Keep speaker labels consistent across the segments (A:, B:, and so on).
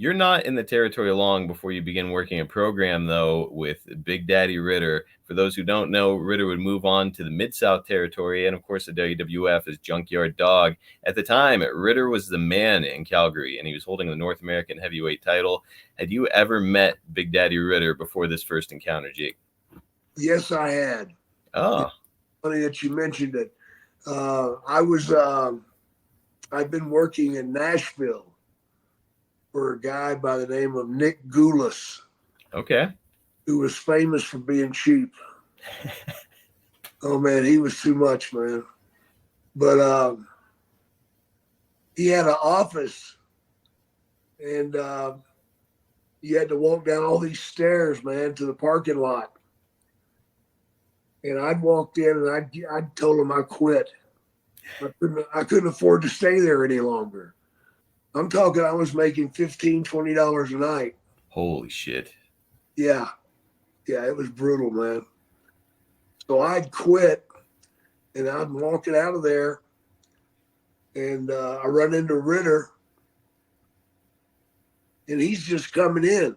A: You're not in the territory long before you begin working a program, though, with Big Daddy Ritter. For those who don't know, Ritter would move on to the Mid-South territory and, of course, the WWF as Junkyard Dog. At the time, Ritter was the man in Calgary, and he was holding the North American heavyweight title. Had you ever met Big Daddy Ritter before this first encounter, Jake?
B: Yes, I had.
A: Oh.
B: It's funny that you mentioned it. I've been working in Nashville for a guy by the name of Nick Gulas.
A: Okay.
B: Who was famous for being cheap. Oh man, he was too much, man. But he had an office, and you had to walk down all these stairs, man, to the parking lot. And I'd walked in, and I'd told him I quit. I couldn't afford to stay there any longer. I'm talking, I was making $15, $20 a night.
A: Holy shit.
B: Yeah. Yeah, it was brutal, man. So I'd quit, and I'm walking out of there, and I run into Ritter, and he's just coming in.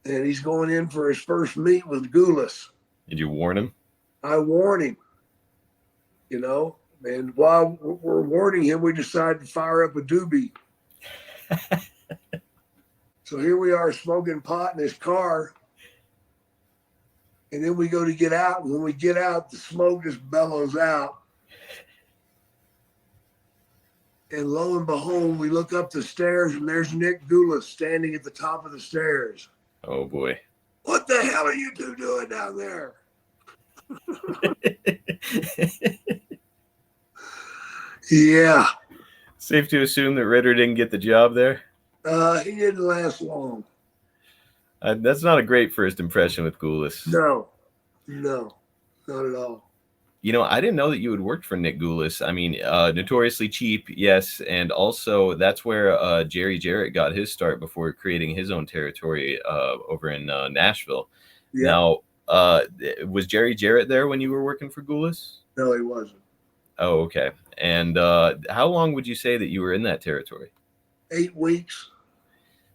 B: And he's going in for his first meet with Gulas.
A: Did you warn him?
B: I warned him, you know, and while we're warning him, we decided to fire up a doobie. So here we are smoking pot in his car. And then we go to get out. And when we get out, the smoke just bellows out. And lo and behold, we look up the stairs, and there's Nick Gulas standing at the top of the stairs.
A: Oh, boy.
B: What the hell are you two doing down there? Yeah.
A: Safe to assume that Ritter didn't get the job there?
B: He didn't last long.
A: That's not a great first impression with Gulas.
B: No, not at all.
A: You know, I didn't know that you had worked for Nick Gulas. I mean, notoriously cheap, yes, and also that's where Jerry Jarrett got his start before creating his own territory over in Nashville. Yeah. Now, was Jerry Jarrett there when you were working for Gulas?
B: No, he wasn't.
A: Oh, okay. And how long would you say that you were in that territory?
B: 8 weeks.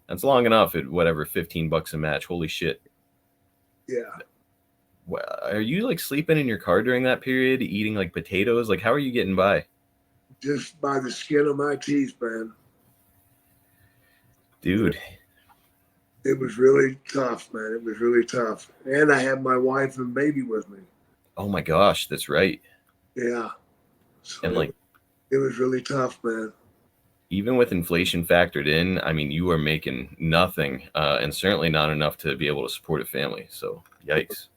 A: That's long enough at whatever, $15 a match. Holy shit.
B: Yeah.
A: Well, are you like sleeping in your car during that period, eating like potatoes? Like, how are you getting by?
B: Just by the skin of my teeth, man.
A: Dude.
B: It was really tough, man. It was really tough. And I had my wife and baby with me.
A: Oh my gosh, that's right.
B: Yeah. So
A: and like,
B: it was really tough, man.
A: Even with inflation factored in, I mean, you are making nothing, and certainly not enough to be able to support a family. So, yikes.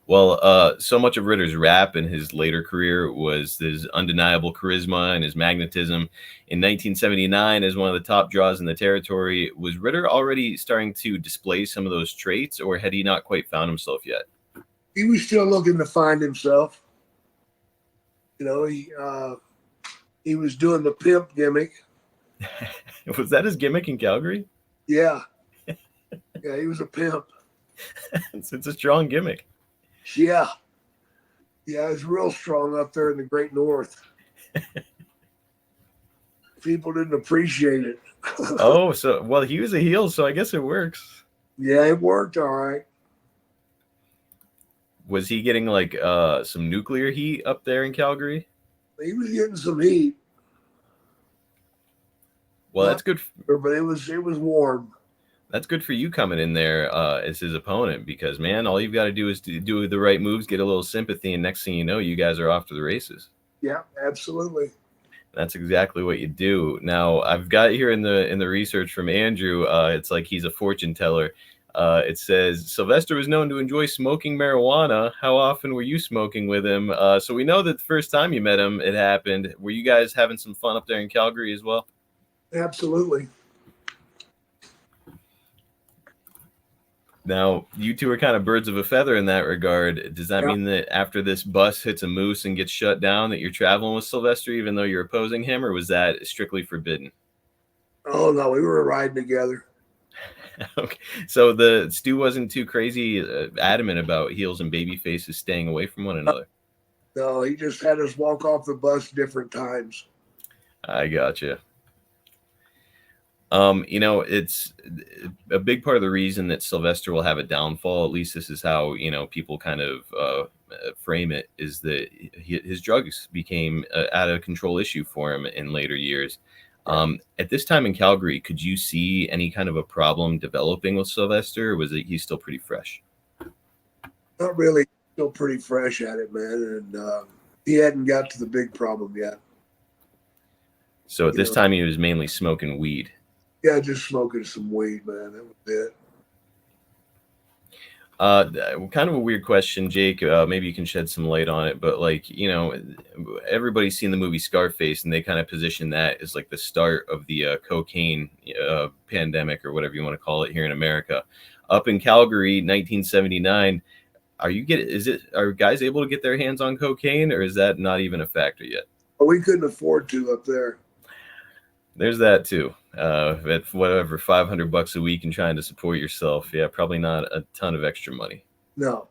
A: Well, so much of Ritter's rap in his later career was his undeniable charisma and his magnetism. In 1979, as one of the top draws in the territory, was Ritter already starting to display some of those traits, or had he not quite found himself yet?
B: He was still looking to find himself. You know, he was doing the pimp gimmick.
A: Was that his gimmick in Calgary?
B: Yeah. Yeah, he was a pimp.
A: It's a strong gimmick.
B: Yeah. Yeah, it was real strong up there in the Great North. People didn't appreciate it.
A: Oh, so, well, he was a heel, so I guess it works.
B: Yeah, it worked all right.
A: Was he getting like some nuclear heat up there in Calgary?
B: He was getting some heat.
A: Well, that's good.
B: But it was warm.
A: That's good for you coming in there as his opponent, because, man, all you've got to do is to do the right moves, get a little sympathy, and next thing you know, you guys are off to the races.
B: Yeah, absolutely.
A: That's exactly what you do. Now, I've got here in the research from Andrew, it's like he's a fortune teller. It says, Sylvester was known to enjoy smoking marijuana. How often were you smoking with him? So we know that the first time you met him, it happened. Were you guys having some fun up there in Calgary as well?
B: Absolutely.
A: Now, you two are kind of birds of a feather in that regard. Does that mean that after this bus hits a moose and gets shut down that you're traveling with Sylvester even though you're opposing him, or was that strictly forbidden?
B: Oh, no, we were riding together.
A: Okay, so the Stu wasn't too crazy adamant about heels and baby faces staying away from one another.
B: No, he just had us walk off the bus different times.
A: I gotcha. You know, it's a big part of the reason that Sylvester will have a downfall. At least this is how, you know, people kind of frame it, is that his drugs became out of control issue for him in later years. At this time in Calgary, could you see any kind of a problem developing with Sylvester, or was it he's still pretty fresh?
B: Not really. Still pretty fresh at it, man. And he hadn't got to the big problem yet.
A: So at this time, he was mainly smoking weed.
B: Yeah, just smoking some weed, man. That was it.
A: Kind of a weird question, Jake. Maybe you can shed some light on it. But like, you know, everybody's seen the movie Scarface, and they kind of position that as like the start of the cocaine pandemic, or whatever you want to call it, here in America. Up in Calgary, 1979. Are guys able to get their hands on cocaine, or is that not even a factor yet?
B: Well, we couldn't afford to up there.
A: There's that too. At whatever, $500 a week and trying to support yourself. Yeah, probably not a ton of extra money.
B: No.